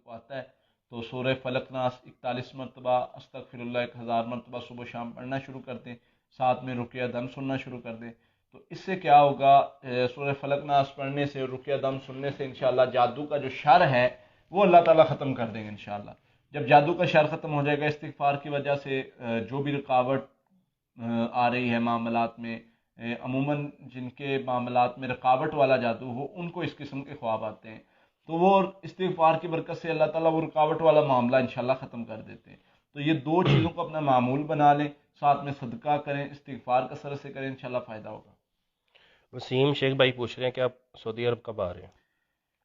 کو آتا ہے تو سورہ فلق ناس 41 مرتبہ، استغفر اللہ 1000 مرتبہ صبح شام پڑھنا شروع کر دیں، ساتھ میں رقیہ دم سننا شروع کر دیں، تو اس سے کیا ہوگا، سورہ فلق ناس پڑھنے سے، رقیہ دم سننے سے انشاءاللہ جادو کا جو شر ہے وہ اللہ تعالیٰ ختم کر دیں گے انشاءاللہ۔ جب جادو کا شر ختم ہو جائے گا، استغفار کی وجہ سے جو بھی رکاوٹ آ رہی ہے معاملات میں، عموماً جن کے معاملات میں رکاوٹ والا جادو ہو ان کو اس قسم کے خواب آتے ہیں، تو وہ استغفار کی برکت سے اللہ تعالیٰ وہ رکاوٹ والا معاملہ انشاءاللہ ختم کر دیتے ہیں۔ تو یہ دو چیزوں کو اپنا معمول بنا لیں، ساتھ میں صدقہ کریں، استغفار کثرت سے کریں، انشاءاللہ فائدہ ہوگا۔ وسیم شیخ بھائی پوچھ رہے ہیں کہ آپ سعودی عرب کب آ رہے ہیں؟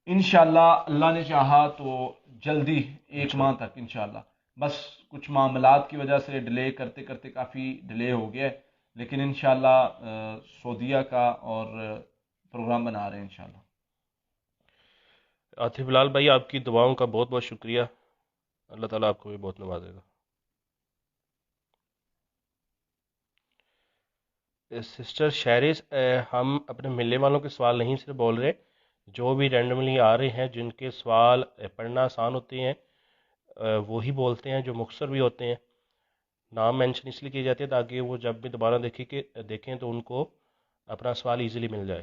انشاءاللہ اللہ نے چاہا تو جلدی، ایک اچھا، ماہ تک انشاءاللہ، بس کچھ معاملات کی وجہ سے ڈیلے کرتے کرتے کافی ڈیلے ہو گیا ہے، لیکن انشاءاللہ سعودیہ کا اور پروگرام بنا رہے ہیں انشاءاللہ۔ عاطف بلال بھائی آپ کی دعاؤں کا بہت بہت شکریہ، اللہ تعالیٰ آپ کو بھی بہت نوازے گا۔ سسٹر شیرز، ہم اپنے ملنے والوں کے سوال نہیں صرف بول رہے، جو بھی رینڈملی آ رہے ہیں جن کے سوال پڑھنا آسان ہوتے ہیں وہی بولتے ہیں، جو مختصر بھی ہوتے ہیں۔ نام مینشن اس لیے کی جاتی ہے تاکہ وہ جب بھی دوبارہ دیکھیں تو ان کو اپنا سوال ایزیلی مل جائے۔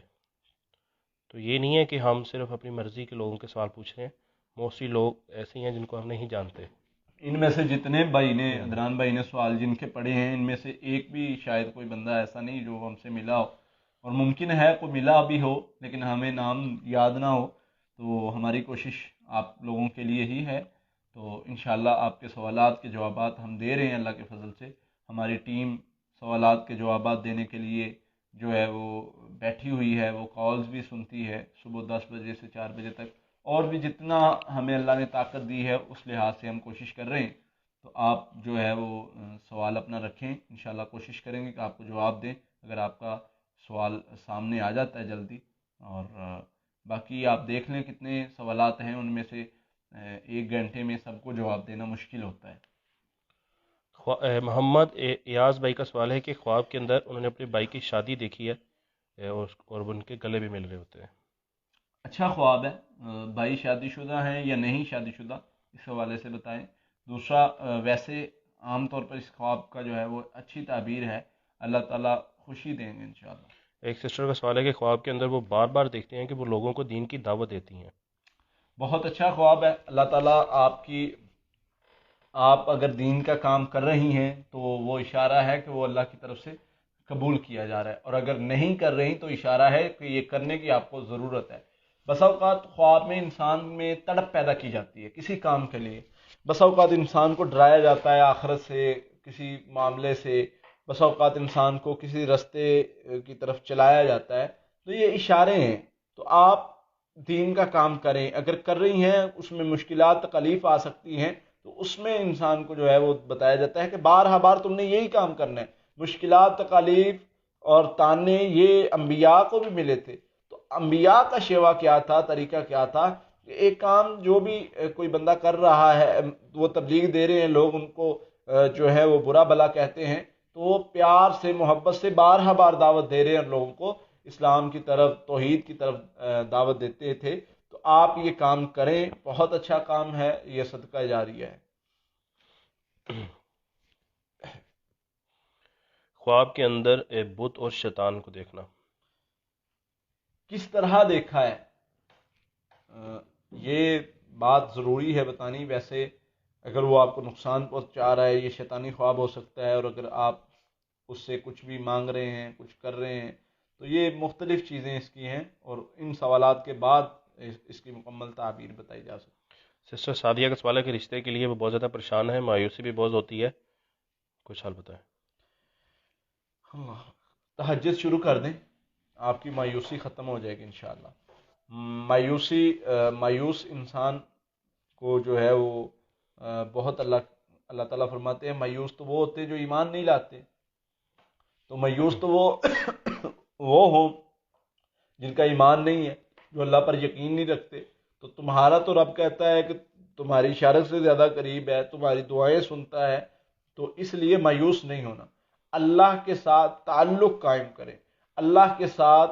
تو یہ نہیں ہے کہ ہم صرف اپنی مرضی کے لوگوں کے سوال پوچھ رہے ہیں، موسٹلی لوگ ایسے ہیں جن کو ہم نہیں جانتے۔ ان میں سے جتنے بھائی نے، ادران بھائی نے سوال جن کے پڑھے ہیں، ان میں سے ایک بھی شاید کوئی بندہ ایسا نہیں جو ہم سے ملا ہو، اور ممکن ہے کوئی ملا بھی ہو لیکن ہمیں نام یاد نہ ہو، تو ہماری کوشش آپ لوگوں کے لیے ہی ہے۔ تو انشاءاللہ آپ کے سوالات کے جوابات ہم دے رہے ہیں اللہ کے فضل سے۔ ہماری ٹیم سوالات کے جوابات دینے کے لیے جو ہے وہ بیٹھی ہوئی ہے، وہ کالز بھی سنتی ہے صبح 10 بجے سے 4 بجے تک، اور بھی جتنا ہمیں اللہ نے طاقت دی ہے اس لحاظ سے ہم کوشش کر رہے ہیں۔ تو آپ جو ہے وہ سوال اپنا رکھیں، انشاءاللہ کوشش کریں گے کہ آپ کو جواب دیں اگر آپ کا سوال سامنے آ جاتا ہے جلدی۔ اور باقی آپ دیکھ لیں کتنے سوالات ہیں، ان میں سے 1 گھنٹے میں سب کو جواب دینا مشکل ہوتا ہے۔ محمد ایاز بھائی کا سوال ہے کہ خواب کے اندر انہوں نے اپنے بھائی کی شادی دیکھی ہے اور ان کے گلے بھی مل رہے ہوتے ہیں۔ اچھا خواب ہے، بھائی شادی شدہ ہیں یا نہیں شادی شدہ، اس حوالے سے بتائیں۔ دوسرا، ویسے عام طور پر اس خواب کا جو ہے وہ اچھی تعبیر ہے، اللہ تعالیٰ خوشی دیں گے انشاءاللہ۔ ایک سسٹر کا سوال ہے کہ خواب کے اندر وہ بار بار دیکھتے ہیں کہ وہ لوگوں کو دین کی دعوت دیتی ہیں۔ بہت اچھا خواب ہے، اللہ تعالیٰ آپ اگر دین کا کام کر رہی ہیں تو وہ اشارہ ہے کہ وہ اللہ کی طرف سے قبول کیا جا رہا ہے، اور اگر نہیں کر رہی تو اشارہ ہے کہ یہ کرنے کی آپ کو ضرورت ہے۔ بس اوقات خواب میں انسان میں تڑپ پیدا کی جاتی ہے کسی کام کے لیے، بس اوقات انسان کو ڈرایا جاتا ہے آخرت سے، کسی معاملے سے، بس اوقات انسان کو کسی رستے کی طرف چلایا جاتا ہے، تو یہ اشارے ہیں۔ تو آپ دین کا کام کریں، اگر کر رہی ہیں اس میں مشکلات تکلیف آ سکتی ہیں، تو اس میں انسان کو جو ہے وہ بتایا جاتا ہے کہ بار بار تم نے یہی کام کرنا ہے۔ مشکلات، تکالیف اور تانے یہ انبیاء کو بھی ملے تھے، تو انبیاء کا شیوا کیا تھا، طریقہ کیا تھا کہ ایک کام جو بھی کوئی بندہ کر رہا ہے، وہ تبلیغ دے رہے ہیں، لوگ ان کو جو ہے وہ برا بلا کہتے ہیں، تو وہ پیار سے، محبت سے بار دعوت دے رہے ہیں لوگوں کو اسلام کی طرف، توحید کی طرف دعوت دیتے تھے۔ تو آپ یہ کام کریں، بہت اچھا کام ہے، یہ صدقہ جاریہ ہے۔ خواب کے اندر بت اور شیطان کو دیکھنا۔ کس طرح دیکھا ہے یہ بات ضروری ہے بتانی، ویسے اگر وہ آپ کو نقصان پہنچا رہا ہے یہ شیطانی خواب ہو سکتا ہے، اور اگر آپ اس سے کچھ بھی مانگ رہے ہیں، کچھ کر رہے ہیں، تو یہ مختلف چیزیں اس کی ہیں، اور ان سوالات کے بعد اس کی مکمل تعبیر بتائی جا سکتی ہے۔ سسٹر سعدیہ کا سوال ہے کہ رشتے کے لیے وہ بہت زیادہ پریشان ہے، مایوسی بھی بہت ہوتی ہے، کچھ حل بتائیں۔ تہجد شروع کر دیں، آپ کی مایوسی ختم ہو جائے گی انشاءاللہ۔ مایوس انسان کو جو ہے وہ بہت اللہ تعالیٰ فرماتے ہیں مایوس تو وہ ہوتے ہیں جو ایمان نہیں لاتے، تو مایوس تو وہ ہوں جن کا ایمان نہیں ہے، جو اللہ پر یقین نہیں رکھتے، تو تمہارا تو رب کہتا ہے کہ تمہاری اشارت سے زیادہ قریب ہے، تمہاری دعائیں سنتا ہے، تو اس لیے مایوس نہیں ہونا، اللہ کے ساتھ تعلق قائم کریں، اللہ کے ساتھ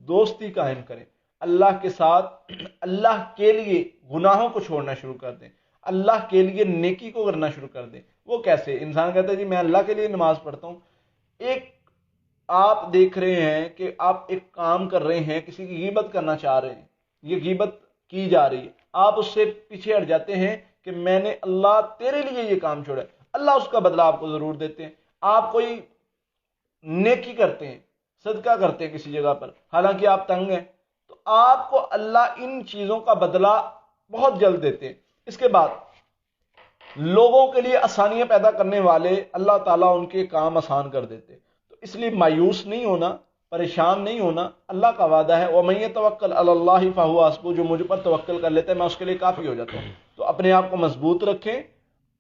دوستی قائم کریں، اللہ کے ساتھ اللہ کے لیے گناہوں کو چھوڑنا شروع کر دیں، اللہ کے لیے نیکی کو کرنا شروع کر دیں۔ وہ کیسے؟ انسان کہتا ہے جی میں اللہ کے لیے نماز پڑھتا ہوں، ایک آپ دیکھ رہے ہیں کہ آپ ایک کام کر رہے ہیں، کسی کی غیبت کرنا چاہ رہے ہیں، یہ غیبت کی جا رہی ہے، آپ اس سے پیچھے ہٹ جاتے ہیں کہ میں نے اللہ تیرے لیے یہ کام چھوڑا ہے، اللہ اس کا بدلہ آپ کو ضرور دیتے ہیں۔ آپ کوئی نیکی کرتے ہیں، صدقہ کرتے ہیں کسی جگہ پر، حالانکہ آپ تنگ ہیں، تو آپ کو اللہ ان چیزوں کا بدلہ بہت جلد دیتے ہیں۔ اس کے بعد لوگوں کے لیے آسانیاں پیدا کرنے والے اللہ تعالیٰ ان کے کام آسان کر دیتے، تو اس لیے مایوس نہیں ہونا، پریشان نہیں ہونا۔ اللہ کا وعدہ ہے وَمَن يَتَوَکَّلْ عَلَى اللَّهِ فَهُوَ حَسْبُهُ، جو مجھ پر توکل کر لیتا ہے میں اس کے لیے کافی ہو جاتا ہوں۔ تو اپنے آپ کو مضبوط رکھیں،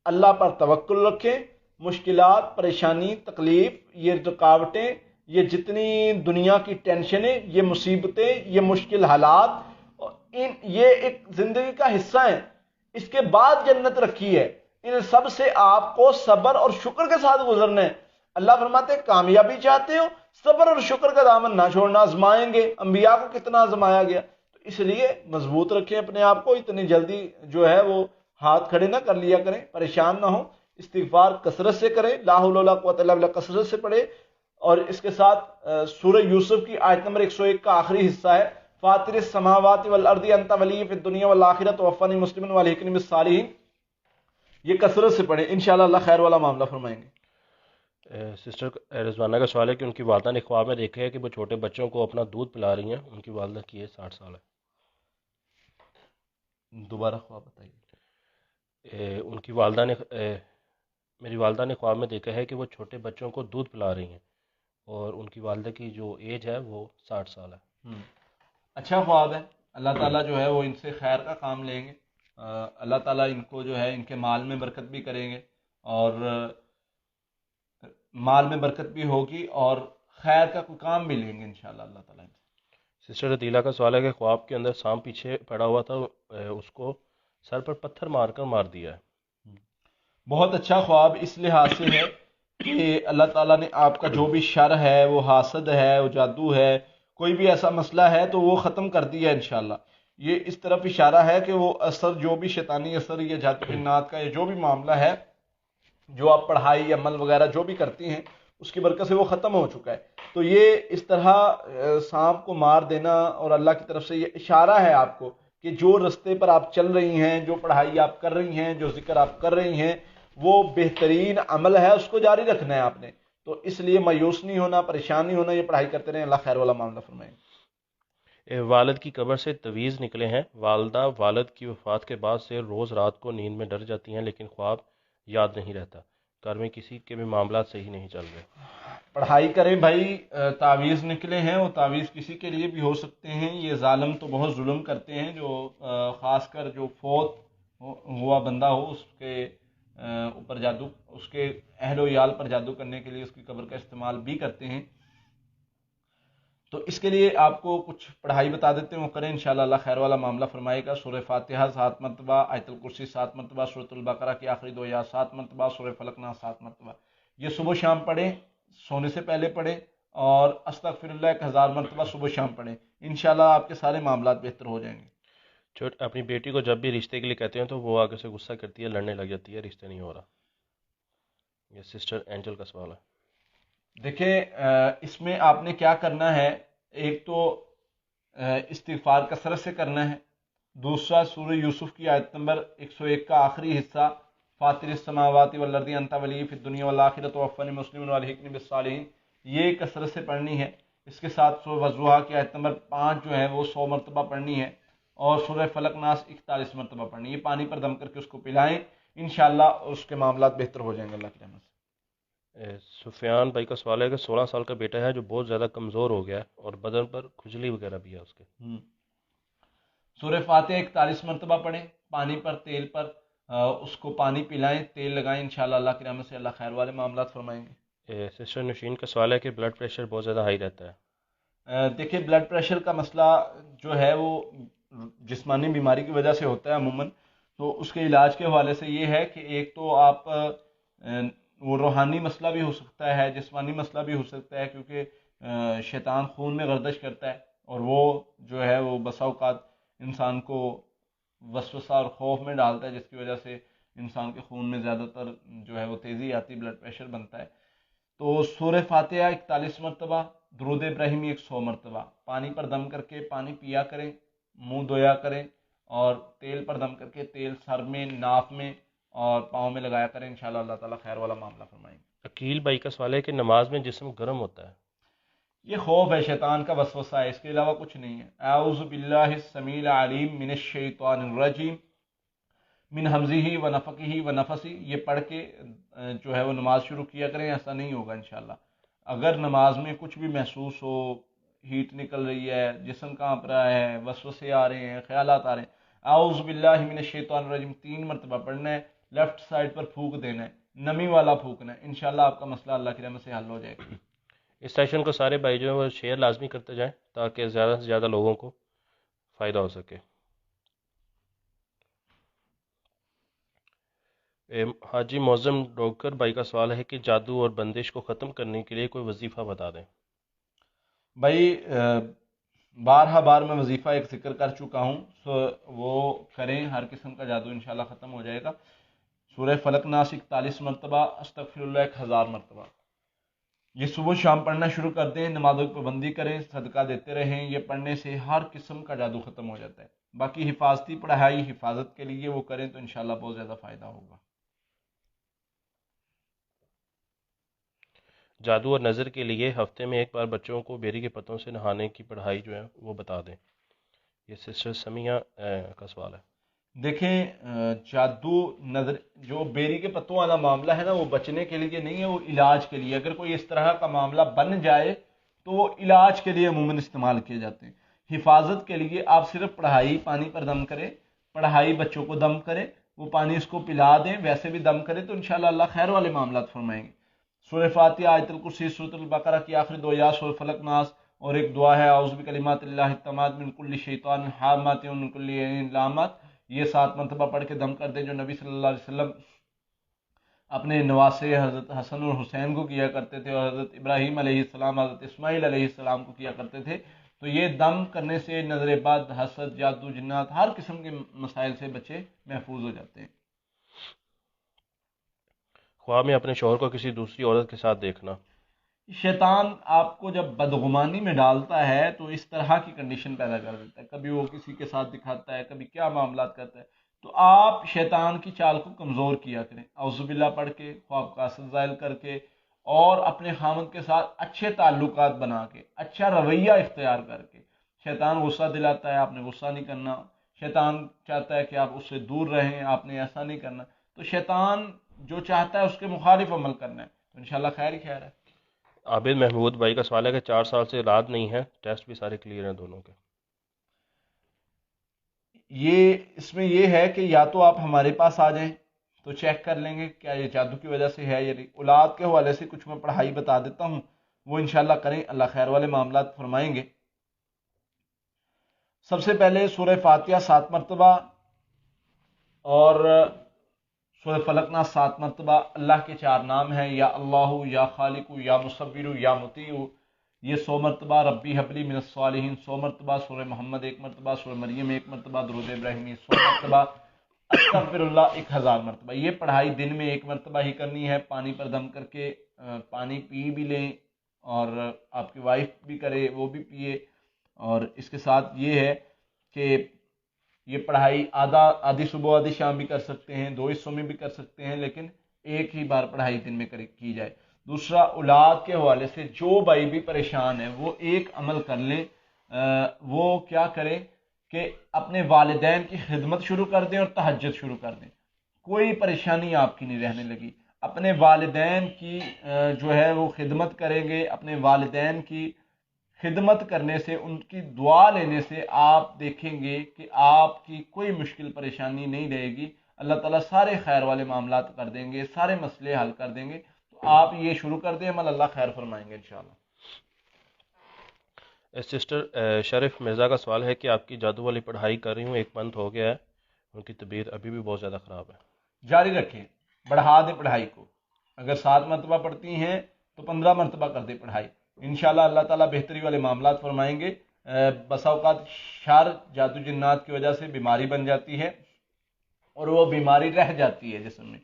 اللہ پر توکل رکھیں، مشکلات، پریشانی، تکلیف، یہ رکاوٹیں، یہ جتنی دنیا کی ٹینشنیں، یہ مصیبتیں، یہ مشکل حالات، یہ ایک زندگی کا حصہ ہیں، اس کے بعد جنت رکھی ہے، ان سب سے آپ کو صبر اور شکر کے ساتھ گزرنا ہے۔ اللہ فرماتے ہیں کامیابی چاہتے ہو، صبر اور شکر کا دامن نہ چھوڑنا، آزمائیں گے، انبیاء کو کتنا آزمایا گیا، تو اس لیے مضبوط رکھیں اپنے آپ کو، اتنی جلدی جو ہے وہ ہاتھ کھڑے نہ کر لیا کریں، پریشان نہ ہوں، استغفار کثرت سے کریں، لا حول ولا قوت الا باللہ کثرت سے پڑھیں، اور اس کے ساتھ سورہ یوسف کی آیت نمبر 101 کا آخری حصہ ہے فاطر السماوات والارض انت ولی فی الدنیا والآخرہ توفنی مسلما والحقنی بالصالحین، یہ کثرت سے پڑھیں، انشاءاللہ اللہ خیر والا معاملہ فرمائیں گے۔ سسٹر رضوانہ کا سوال ہے کہ ان کی والدہ نے خواب میں دیکھا ہے کہ وہ چھوٹے بچوں کو اپنا دودھ پلا رہی ہیں، ان کی والدہ کی ہے 60 سال ہے۔ دوبارہ خواب بتائیے۔ ان کی والدہ نے میری والدہ نے خواب میں دیکھا ہے کہ وہ چھوٹے بچوں کو دودھ پلا رہی ہیں اور ان کی والدہ کی جو ایج ہے وہ 60 سال ہے۔ اچھا خواب ہے، اللہ تعالیٰ جو ہے وہ ان سے خیر کا کام لیں گے، اللہ تعالیٰ ان کو جو ہے ان کے مال میں برکت بھی کریں گے، اور مال میں برکت بھی ہوگی اور خیر کا کوئی کام بھی لیں گے انشاءاللہ اللہ تعالیٰ۔ سسٹر عدیلہ کا سوال ہے کہ خواب کے اندر سانپ پیچھے پڑا ہوا تھا، اس کو سر پر پتھر مار کر مار دیا ہے۔ بہت اچھا خواب اس لحاظ سے ہے کہ اللہ تعالیٰ نے آپ کا جو بھی شر ہے، وہ حاسد ہے، وہ جادو ہے، کوئی بھی ایسا مسئلہ ہے تو وہ ختم کر دیا انشاءاللہ۔ یہ اس طرف اشارہ ہے کہ وہ اثر، جو بھی شیطانی اثر یا جادو جنات کا یا جو بھی معاملہ ہے، جو آپ پڑھائی عمل وغیرہ جو بھی کرتی ہیں اس کی برکت سے وہ ختم ہو چکا ہے۔ تو یہ اس طرح سانپ کو مار دینا اور اللہ کی طرف سے یہ اشارہ ہے آپ کو کہ جو رستے پر آپ چل رہی ہیں، جو پڑھائی آپ کر رہی ہیں، جو ذکر آپ کر رہی ہیں، وہ بہترین عمل ہے، اس کو جاری رکھنا ہے آپ نے۔ تو اس لیے مایوس نہیں ہونا، پریشان نہیں ہونا، یہ پڑھائی کرتے رہیں، اللہ خیر والا معاملہ فرمائے۔ والد کی قبر سے تویز نکلے ہیں، والدہ والد کی وفات کے بعد سے روز رات کو نیند میں ڈر جاتی ہیں لیکن خواب یاد نہیں رہتا، گھر میں کسی کے بھی معاملات صحیح نہیں چل رہے۔ پڑھائی کریں بھائی، تعویذ نکلے ہیں، وہ تعویذ کسی کے لیے بھی ہو سکتے ہیں، یہ ظالم تو بہت ظلم کرتے ہیں، جو خاص کر جو فوت ہوا بندہ ہو اس کے اوپر جادو، اس کے اہل و عیال پر جادو کرنے کے لیے اس کی قبر کا استعمال بھی کرتے ہیں۔ تو اس کے لیے آپ کو کچھ پڑھائی بتا دیتے ہیں، وہ کریں انشاءاللہ اللہ خیر والا معاملہ فرمائے گا۔ سورہ فاتحہ 7 مرتبہ، آیت الکرسی 7 مرتبہ، سورۃ البقرہ کی آخری 2 آیات 7 مرتبہ، سورہ فلق ناس 7 مرتبہ، یہ صبح شام پڑھیں، سونے سے پہلے پڑھیں، اور استغفر اللہ 1000 مرتبہ صبح شام پڑھیں، انشاءاللہ آپ کے سارے معاملات بہتر ہو جائیں گے۔ اپنی بیٹی کو جب بھی رشتے کے لیے کہتے ہیں تو وہ آگے سے غصہ کرتی ہے، لڑنے لگ جاتی ہے، رشتے نہیں ہو رہا۔ یہ سسٹر اینجل کا سوال ہے۔ دیکھیں اس میں آپ نے کیا کرنا ہے، ایک تو استغفار کثرت سے کرنا ہے، دوسرا سورہ یوسف کی آیت نمبر 101 کا آخری حصہ فاطر السماوات والارض انت ولی فی الدنیا والآخرہ توفنی مسلما والحقنی بالصالحین، یہ کثرت سے پڑھنی ہے۔ اس کے ساتھ سورہ والضحیٰ کی آیت نمبر 5 جو ہے وہ 100 مرتبہ پڑھنی ہے، اور سورہ فلق ناس 41 مرتبہ پڑھنی ہے۔ یہ پانی پر دم کر کے اس کو پلائیں، انشاءاللہ اس کے معاملات بہتر ہو جائیں گے اللہ کی رحمت سے۔ سفیان بھائی کا سوال ہے کہ 16 سال کا بیٹا ہے جو بہت زیادہ کمزور ہو گیا ہے اور بدن پر کھجلی وغیرہ بھی ہے اس کے۔ سورہ فاتحہ 41 مرتبہ پڑھیں، پانی پر، تیل پر، اس کو پانی پلائیں، تیل لگائیں، انشاءاللہ اللہ کی رحمت سے اللہ خیر والے معاملات فرمائیں گے۔ سسٹر نشین کا سوال ہے کہ بلڈ پریشر بہت زیادہ ہائی رہتا ہے۔ دیکھیں بلڈ پریشر کا مسئلہ جو ہے وہ جسمانی بیماری کی وجہ سے ہوتا ہے عموماً، تو اس کے علاج کے حوالے سے یہ ہے کہ ایک تو آپ وہ روحانی مسئلہ بھی ہو سکتا ہے، جسمانی مسئلہ بھی ہو سکتا ہے، کیونکہ شیطان خون میں گردش کرتا ہے، اور وہ جو ہے وہ بسا اوقات انسان کو وسوسہ اور خوف میں ڈالتا ہے، جس کی وجہ سے انسان کے خون میں زیادہ تر جو ہے وہ تیزی آتی، بلڈ پریشر بنتا ہے۔ تو سورہ فاتحہ 41 مرتبہ، درود ابراہیمی 100 مرتبہ، پانی پر دم کر کے پانی پیا کریں، منہ دھویا کریں، اور تیل پر دم کر کے تیل سر میں، ناف میں اور پاؤں میں لگایا کریں، انشاءاللہ اللہ تعالیٰ خیر والا معاملہ فرمائیں گے۔ عقیل بھائی کا سوال ہے کہ نماز میں جسم گرم ہوتا ہے۔ یہ خوف ہے، شیطان کا وسوسہ ہے، اس کے علاوہ کچھ نہیں ہے۔ اعوذ باللہ السمیع العلیم من الشیطان الرجیم من حمزہ و نفخہ و نفثہ، یہ پڑھ کے جو ہے وہ نماز شروع کیا کریں، ایسا نہیں ہوگا انشاءاللہ۔ اگر نماز میں کچھ بھی محسوس ہو، ہیٹ نکل رہی ہے، جسم کانپ رہا ہے، وسوسے آ رہے ہیں، خیالات آ رہے ہیں، اعوذ باللہ من الشیطان الرجیم 3 مرتبہ پڑھنا ہے، لیفٹ سائڈ پر پھونک دینا ہے، نمی والا پھونکنا ہے، انشاءاللہ آپ کا مسئلہ اللہ کی رحمت سے حل ہو جائے گا۔ اس سیشن کو سارے بھائی جو ہیں وہ شیئر لازمی کرتے جائیں تاکہ زیادہ سے زیادہ لوگوں کو فائدہ ہو سکے۔ حاجی معظم ڈوکر بھائی کا سوال ہے کہ جادو اور بندش کو ختم کرنے کے لیے کوئی وظیفہ بتا دیں۔ بھائی بارہا بار میں وظیفہ ایک ذکر کر چکا ہوں، وہ کریں، ہر قسم کا جادو انشاءاللہ ختم ہو جائے گا۔ سورہ فلق ناس 41 مرتبہ، استغفر اللہ 1000 مرتبہ، یہ صبح شام پڑھنا شروع کر دیں، نمازوں کی پابندی کریں، صدقہ دیتے رہیں، یہ پڑھنے سے ہر قسم کا جادو ختم ہو جاتا ہے۔ باقی حفاظتی پڑھائی حفاظت کے لیے وہ کریں تو انشاءاللہ بہت زیادہ فائدہ ہوگا۔ جادو اور نظر کے لیے ہفتے میں ایک بار بچوں کو بیری کے پتوں سے نہانے کی پڑھائی جو ہے وہ بتا دیں۔ یہ سسٹر سمیہ کا سوال ہے۔ دیکھیں جادو نظر جو بیری کے پتوں والا معاملہ ہے نا، وہ بچنے کے لیے نہیں ہے، وہ علاج کے لیے۔ اگر کوئی اس طرح کا معاملہ بن جائے تو وہ علاج کے لیے عموماً استعمال کیے جاتے ہیں۔ حفاظت کے لیے آپ صرف پڑھائی، پانی پر دم کریں، پڑھائی بچوں کو دم کریں، وہ پانی اس کو پلا دیں، ویسے بھی دم کریں تو انشاءاللہ اللہ خیر والے معاملات فرمائیں گے۔ سورہ فاتحہ، آیت الکرسی، سورۃ البقرہ کی آخری 2 آیات، سورہ فلق ناس، اور ایک دعا ہے اعوذ بکلمات اللہ التامات من کل شیطان حامات ومن کل عین لامات، یہ 7 مرتبہ پڑھ کے دم کر دیں، جو نبی صلی اللہ علیہ وسلم اپنے نواسے حضرت حسن اور حسین کو کیا کرتے تھے، اور حضرت ابراہیم علیہ السلام، حضرت اسماعیل علیہ السلام کو کیا کرتے تھے۔ تو یہ دم کرنے سے نظر بد، حسد، جادو، جنات، ہر قسم کے مسائل سے بچے محفوظ ہو جاتے ہیں۔ خواب میں اپنے شوہر کو کسی دوسری عورت کے ساتھ دیکھنا۔ شیطان آپ کو جب بدگمانی میں ڈالتا ہے تو اس طرح کی کنڈیشن پیدا کر دیتا ہے، کبھی وہ کسی کے ساتھ دکھاتا ہے، کبھی کیا معاملات کرتا ہے۔ تو آپ شیطان کی چال کو کمزور کیا کریں، اعوذ باللہ پڑھ کے، خواب کا اثر زائل کر کے، اور اپنے خامد کے ساتھ اچھے تعلقات بنا کے، اچھا رویہ اختیار کر کے۔ شیطان غصہ دلاتا ہے، آپ نے غصہ نہیں کرنا، شیطان چاہتا ہے کہ آپ اس سے دور رہیں، آپ نے ایسا نہیں کرنا۔ تو شیطان جو چاہتا ہے اس کے مخالف عمل کرنا ہے، تو انشاءاللہ خیر ہی خیر ہے۔ عابد محمود بھائی کا سوال ہے کہ 4 سال سے اولاد نہیں ہے، ٹیسٹ بھی سارے کلیئر ہیں دونوں کے۔ اس میں یہ ہے کہ یا تو آپ ہمارے پاس آ جائیں تو چیک کر لیں گے کیا یہ جادو کی وجہ سے ہے یا نہیں۔ اولاد کے حوالے سے کچھ میں پڑھائی بتا دیتا ہوں، وہ انشاءاللہ کریں، اللہ خیر والے معاملات فرمائیں گے۔ سب سے پہلے سورہ فاتحہ 7 مرتبہ اور سورہ فلق ناس 7 مرتبہ۔ اللہ کے 4 نام ہیں، یا اللہ، یا خالق، یا مصور، یا مطیع، یہ 100 مرتبہ۔ ربی حبلی من الصالحین 100 مرتبہ، سورہ محمد 1 مرتبہ، سورہ مریم 1 مرتبہ، درود ابراہیمی 100 مرتبہ، استغفر اللہ 1000 مرتبہ۔ یہ پڑھائی دن میں 1 مرتبہ ہی کرنی ہے، پانی پر دم کر کے پانی پی بھی لیں، اور آپ کی وائف بھی کرے، وہ بھی پیے۔ اور اس کے ساتھ یہ ہے کہ یہ پڑھائی آدھی صبح آدھی شام بھی کر سکتے ہیں، 2 حصوں میں بھی کر سکتے ہیں، لیکن ایک ہی بار پڑھائی دن میں کی جائے۔ دوسرا، اولاد کے حوالے سے جو بھائی بھی پریشان ہے وہ ایک عمل کر لیں، وہ کیا کریں کہ اپنے والدین کی خدمت شروع کر دیں اور تہجد شروع کر دیں۔ کوئی پریشانی آپ کی نہیں رہنے لگی، اپنے والدین کی جو ہے وہ خدمت کریں گے، اپنے والدین کی خدمت کرنے سے، ان کی دعا لینے سے آپ دیکھیں گے کہ آپ کی کوئی مشکل پریشانی نہیں رہے گی، اللہ تعالیٰ سارے خیر والے معاملات کر دیں گے، سارے مسئلے حل کر دیں گے۔ تو آپ یہ شروع کر دیں عمل، اللہ خیر فرمائیں گے انشاءاللہ۔ سسٹر شریف مرزا کا سوال ہے کہ آپ کی جادو والی پڑھائی کر رہی ہوں، 1 منتھ ہو گیا ہے، ان کی طبیعت ابھی بھی بہت زیادہ خراب ہے۔ جاری رکھیں، بڑھا دیں پڑھائی کو، اگر 7 مرتبہ پڑھتی ہیں تو 15 مرتبہ کر دیں پڑھائی، انشاءاللہ اللہ تعالیٰ بہتری والے معاملات فرمائیں گے۔ بسا اوقات شر جادو جنات کی وجہ سے بیماری بن جاتی ہے اور وہ بیماری رہ جاتی ہے جسم میں.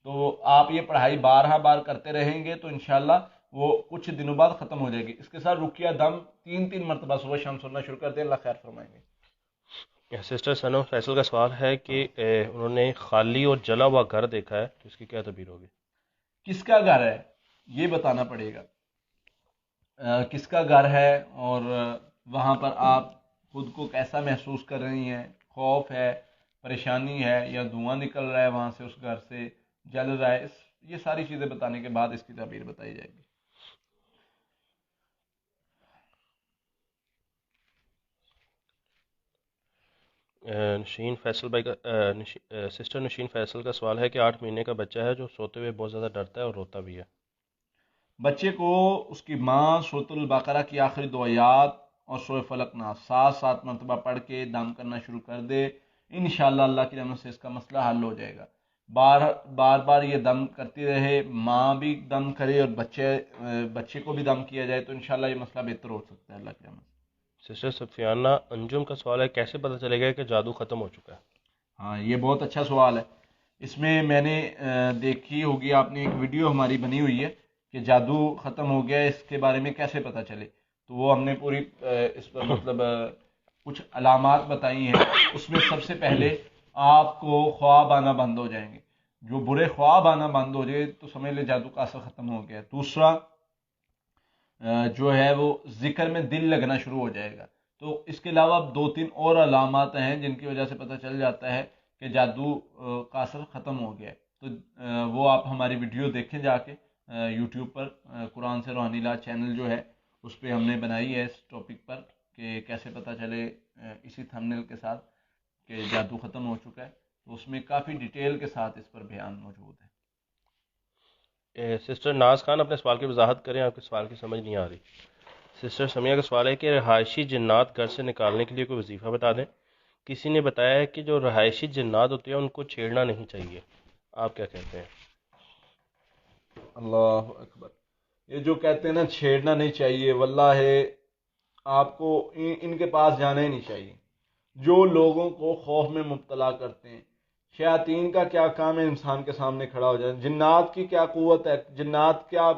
تو آپ یہ پڑھائی بار کرتے رہیں گے تو انشاءاللہ وہ کچھ دنوں بعد ختم ہو جائے گی. اس کے ساتھ رقیہ دم 3 مرتبہ صبح شام سننا شروع کر دیں. اللہ خیر فرمائیں گے. سسٹر ثنا فیصل کا سوال ہے کہ انہوں نے خالی اور جلا ہوا گھر دیکھا ہے تو اس کی کیا تعبیر ہوگی؟ کس کا گھر ہے یہ بتانا پڑے گا. کس کا گھر ہے اور وہاں پر آپ خود کو کیسا محسوس کر رہی ہیں. خوف ہے, پریشانی ہے, یا دھواں نکل رہا ہے وہاں سے, اس گھر سے جل رہا ہے. یہ ساری چیزیں بتانے کے بعد اس کی تعبیر بتائی جائے گی. نشین فیصل بھائی کا سسٹر نشین فیصل کا سوال ہے کہ 8 مہینے کا بچہ ہے جو سوتے ہوئے بہت زیادہ ڈرتا ہے اور روتا بھی ہے. بچے کو اس کی ماں سورۃ البقرہ کی آخری 2 آیات اور سورہ فلق ناس 7 مرتبہ پڑھ کے دم کرنا شروع کر دے. انشاءاللہ اللہ کی رحمت سے اس کا مسئلہ حل ہو جائے گا. بار یہ دم کرتی رہے, ماں بھی دم کرے اور بچے کو بھی دم کیا جائے تو انشاءاللہ یہ مسئلہ بہتر ہو سکتا ہے اللہ کی رحمت سے. سسٹر سفیانہ انجم کا سوال ہے کیسے پتہ چلے گا کہ جادو ختم ہو چکا ہے؟ ہاں یہ بہت اچھا سوال ہے. اس میں نے دیکھی ہوگی, آپ نے ایک ویڈیو ہماری بنی ہوئی ہے کہ جادو ختم ہو گیا اس کے بارے میں کیسے پتہ چلے. تو وہ ہم نے پوری اس پر مطلب کچھ علامات بتائی ہیں. اس میں سب سے پہلے آپ کو خواب آنا بند ہو جائیں گے. جو برے خواب آنا بند ہو جائے تو سمجھ لے جادو کا اثر ختم ہو گیا. دوسرا جو ہے وہ ذکر میں دل لگنا شروع ہو جائے گا. تو اس کے علاوہ 2-3 اور علامات ہیں جن کی وجہ سے پتہ چل جاتا ہے کہ جادو کا اثر ختم ہو گیا ہے. تو وہ آپ ہماری ویڈیو دیکھیں جا کے یوٹیوب پر, قرآن سے روحانی علاج چینل جو ہے اس پہ ہم نے بنائی ہے اس ٹاپک پر کہ کیسے پتہ چلے اسی تھمبنیل کے ساتھ کہ جادو ختم ہو چکا ہے. تو اس میں کافی ڈیٹیل کے ساتھ اس پر بیان موجود ہے. سسٹر ناز خان اپنے سوال کی وضاحت کریں, آپ کے سوال کی سمجھ نہیں آ رہی. سسٹر سمیہ کا سوال ہے کہ رہائشی جنات گھر سے نکالنے کے لیے کوئی وظیفہ بتا دیں. کسی نے بتایا ہے کہ جو رہائشی جنات ہوتے ہیں ان کو چھیڑنا نہیں چاہیے, آپ کیا کہتے ہیں؟ اللہ اکبر. یہ جو کہتے ہیں نا چھیڑنا نہیں چاہیے, واللہ ہے آپ کو ان کے پاس جانا ہی نہیں چاہیے جو لوگوں کو خوف میں مبتلا کرتے ہیں. شیاطین کا کیا کام ہے انسان کے سامنے کھڑا ہو جائے. جنات کی کیا قوت ہے, جنات کیا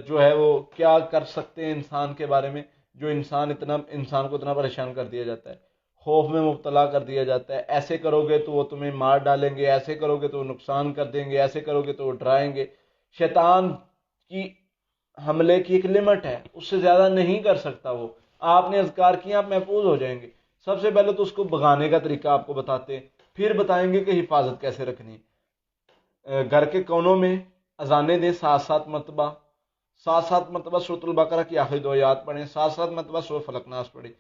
جو ہے وہ کیا کر سکتے ہیں انسان کے بارے میں, جو انسان کو اتنا پریشان کر دیا جاتا ہے, خوف میں مبتلا کر دیا جاتا ہے. ایسے کرو گے تو وہ تمہیں مار ڈالیں گے, ایسے کرو گے تو وہ نقصان کر دیں گے, ایسے کرو گے تو وہ ڈرائیں گے. شیطان کی حملے کی ایک لمٹ ہے, اس سے زیادہ نہیں کر سکتا وہ. آپ نے اذکار کیا آپ محفوظ ہو جائیں گے. سب سے پہلے تو اس کو بھگانے کا طریقہ آپ کو بتاتے ہیں, پھر بتائیں گے کہ حفاظت کیسے رکھنی. گھر کے کونوں میں اذانیں دیں 7 مرتبہ, 7 مرتبہ سورۃ البقرہ کی آخری 2 آیات پڑھیں, 7 مرتبہ سورۃ فلق ناس پڑھیں.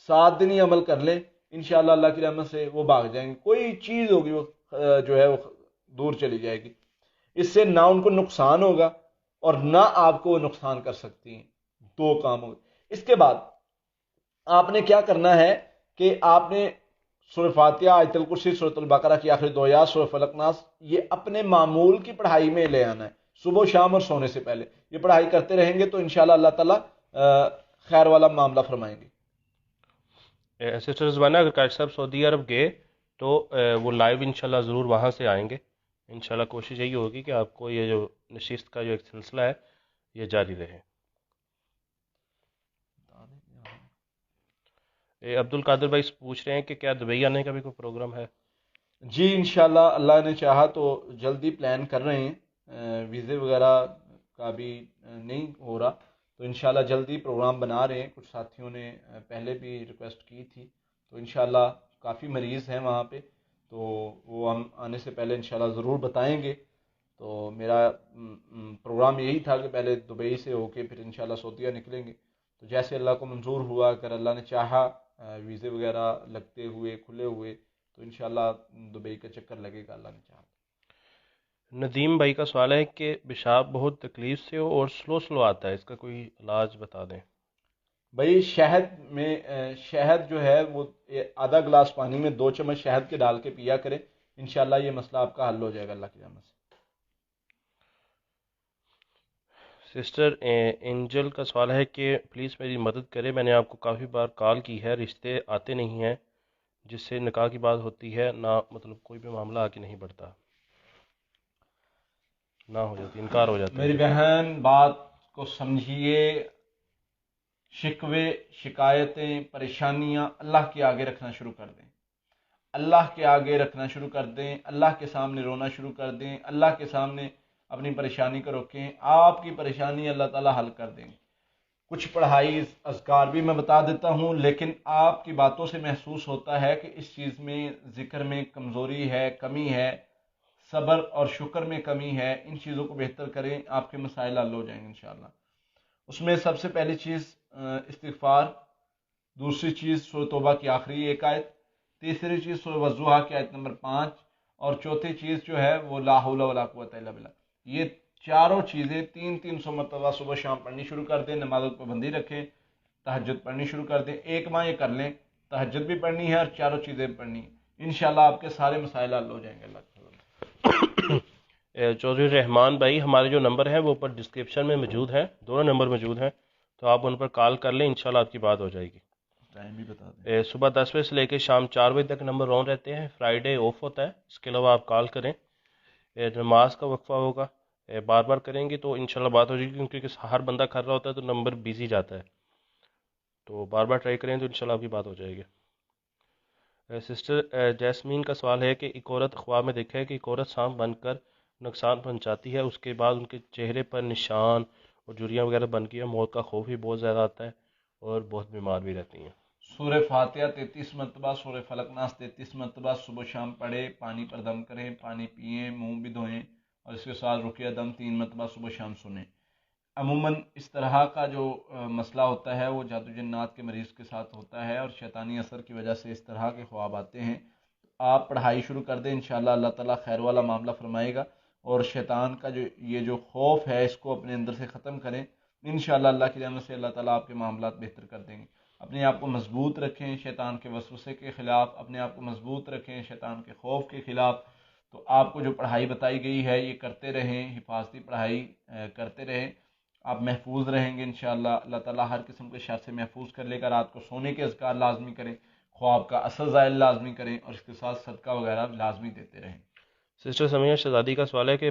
7 دن ہی عمل کر لیں, انشاءاللہ اللہ کی رحمت سے وہ بھاگ جائیں گے. کوئی چیز ہوگی وہ جو ہے وہ دور چلی جائے گی. اس سے نہ ان کو نقصان ہوگا اور نہ آپ کو وہ نقصان کر سکتی ہیں. 2 کام ہو گئے. اس کے بعد آپ نے کیا کرنا ہے کہ آپ نے سورہ فاتحہ, آیت الکرسی, سورۃ البقرہ کی آخری 2 آیات, سورہ فلق ناس, یہ اپنے معمول کی پڑھائی میں لے آنا ہے. صبح و شام اور سونے سے پہلے یہ پڑھائی کرتے رہیں گے تو انشاءاللہ اللہ تعالیٰ خیر والا معاملہ فرمائیں گے. سسٹر زبانہ اگر قائد صاحب سعودی عرب گئے تو وہ لائیو انشاءاللہ ضرور وہاں سے آئیں گے. انشاءاللہ کوشش یہی ہوگی کہ آپ کو یہ جو نشست کا جو ایک سلسلہ ہے یہ جاری رہے. عبد القادر بھائی پوچھ رہے ہیں کہ کیا دبئی آنے کا بھی کوئی پروگرام ہے؟ جی انشاءاللہ اللہ نے چاہا تو جلدی پلان کر رہے ہیں. ویزے وغیرہ کا بھی نہیں ہو رہا تو انشاءاللہ جلدی پروگرام بنا رہے ہیں. کچھ ساتھیوں نے پہلے بھی ریکویسٹ کی تھی تو انشاءاللہ کافی مریض ہیں وہاں پہ, تو وہ ہم آنے سے پہلے انشاءاللہ ضرور بتائیں گے. تو میرا پروگرام یہی تھا کہ پہلے دبئی سے ہو کے پھر انشاءاللہ سعودیہ نکلیں گے. تو جیسے اللہ کو منظور ہوا, اگر اللہ نے چاہا ویزے وغیرہ لگتے ہوئے کھلے ہوئے تو انشاءاللہ دبئی کا چکر لگے گا اللہ نے چاہا. ندیم بھائی کا سوال ہے کہ پیشاب بہت تکلیف سے ہو اور سلو آتا ہے, اس کا کوئی علاج بتا دیں. بھائی شہد جو ہے وہ آدھا گلاس پانی میں 2 چمچ شہد کے ڈال کے پیا کریں, انشاءاللہ یہ مسئلہ آپ کا حل ہو جائے گا اللہ کی رحمت سے. سسٹر اینجل کا سوال ہے کہ پلیز میری مدد کرے، میں نے آپ کو کافی بار کال کی ہے، رشتے آتے نہیں ہیں، جس سے نکاح کی بات ہوتی ہے نہ مطلب کوئی بھی معاملہ آگے نہیں بڑھتا، نہ ہو جاتی، انکار ہو جاتا ہے میری رشتے کا۔ بہن بات کو سمجھیے، شکوے، شکایتیں، پریشانیاں اللہ کے آگے رکھنا شروع کر دیں، اللہ کے آگے رکھنا شروع کر دیں، اللہ کے سامنے رونا شروع کر دیں، اللہ کے سامنے اپنی پریشانی کو رکھیں، آپ کی پریشانی اللہ تعالیٰ حل کر دیں گے۔ کچھ پڑھائی اذکار بھی میں بتا دیتا ہوں، لیکن آپ کی باتوں سے محسوس ہوتا ہے کہ اس چیز میں ذکر میں کمزوری ہے، کمی ہے، صبر اور شکر میں کمی ہے، ان چیزوں کو بہتر کریں، آپ کے مسائل حل ہو جائیں گے انشاءاللہ۔ اس میں سب سے پہلی چیز استغفار، دوسری چیز سورۃ توبہ کی آخری ایک آیت، تیسری چیز سورۃ والضحیٰ کی آیت نمبر 5، اور چوتھی چیز جو ہے وہ لا حول ولا قوت الا باللہ۔ یہ چاروں چیزیں 300 مرتبہ صبح شام پڑھنی شروع کر دیں، نمازوں پہ پابندی رکھیں، تہجد پڑھنی شروع کر دیں، ایک ماہ یہ کر لیں، تہجد بھی پڑھنی ہے اور چاروں چیزیں پڑھنی ہیں، انشاءاللہ آپ کے سارے مسائل حل ہو جائیں گے اللہ کے فضل سے۔ چودھری رحمان بھائی، ہمارے جو نمبر ہیں وہ اوپر ڈسکرپشن میں موجود ہیں، دونوں نمبر موجود ہیں، تو آپ ان پر کال کر لیں، انشاءاللہ آپ کی بات ہو جائے گی۔ ٹائم بھی بتا دیں۔ صبح 10 بجے سے لے کے شام 4 بجے تک نمبر آن رہتے ہیں، فرائیڈے آف ہوتا ہے، اس کے علاوہ آپ کال کریں۔ نماز کا وقفہ ہوگا، بار بار کریں گے تو انشاءاللہ بات ہو جائے گی، کیونکہ ہر بندہ کر رہا ہوتا ہے تو نمبر بیزی جاتا ہے، تو بار بار ٹرائی کریں تو انشاءاللہ آپ کی بات ہو جائے گی۔ سسٹر جیسمین کا سوال ہے کہ ایک عورت، اخبار میں دیکھا ہے کہ ایک عورت سانپ بن کر نقصان پہنچاتی ہے، اس کے بعد ان کے چہرے پر نشان اور جھریاں وغیرہ بن گئی ہے، موت کا خوف بھی بہت زیادہ آتا ہے اور بہت بیمار بھی رہتی ہیں۔ سورہ فاتحہ 33 مرتبہ، سورہ فلق ناس 33 مرتبہ صبح شام پڑھے، پانی پر دم کریں، پانی پئیں، منہ بھی دھوئیں، اور اس کے ساتھ رقیہ دم 3 مرتبہ صبح شام سنیں۔ عموماً اس طرح کا جو مسئلہ ہوتا ہے وہ جادو جنات کے مریض کے ساتھ ہوتا ہے، اور شیطانی اثر کی وجہ سے اس طرح کے خواب آتے ہیں۔ آپ پڑھائی شروع کر دیں، انشاءاللہ اللہ تعالیٰ خیر والا معاملہ فرمائے گا، اور شیطان کا جو خوف ہے اس کو اپنے اندر سے ختم کریں، انشاءاللہ اللہ کی رحمت سے اللہ تعالیٰ آپ کے معاملات بہتر کر دیں گے۔ اپنے آپ کو مضبوط رکھیں شیطان کے وسوسے کے خلاف، اپنے آپ کو مضبوط رکھیں شیطان کے خوف کے خلاف۔ تو آپ کو جو پڑھائی بتائی گئی ہے یہ کرتے رہیں، حفاظتی پڑھائی کرتے رہیں، آپ محفوظ رہیں گے انشاءاللہ۔ اللہ تعالیٰ ہر قسم کے شر سے محفوظ کر لے گا۔ رات کو سونے کے اذکار لازمی کریں، خواب کا اثر زائل لازمی کریں، اور اس کے ساتھ صدقہ وغیرہ لازمی دیتے رہیں۔ سسٹر سمیہ شہزادی کا سوال ہے کہ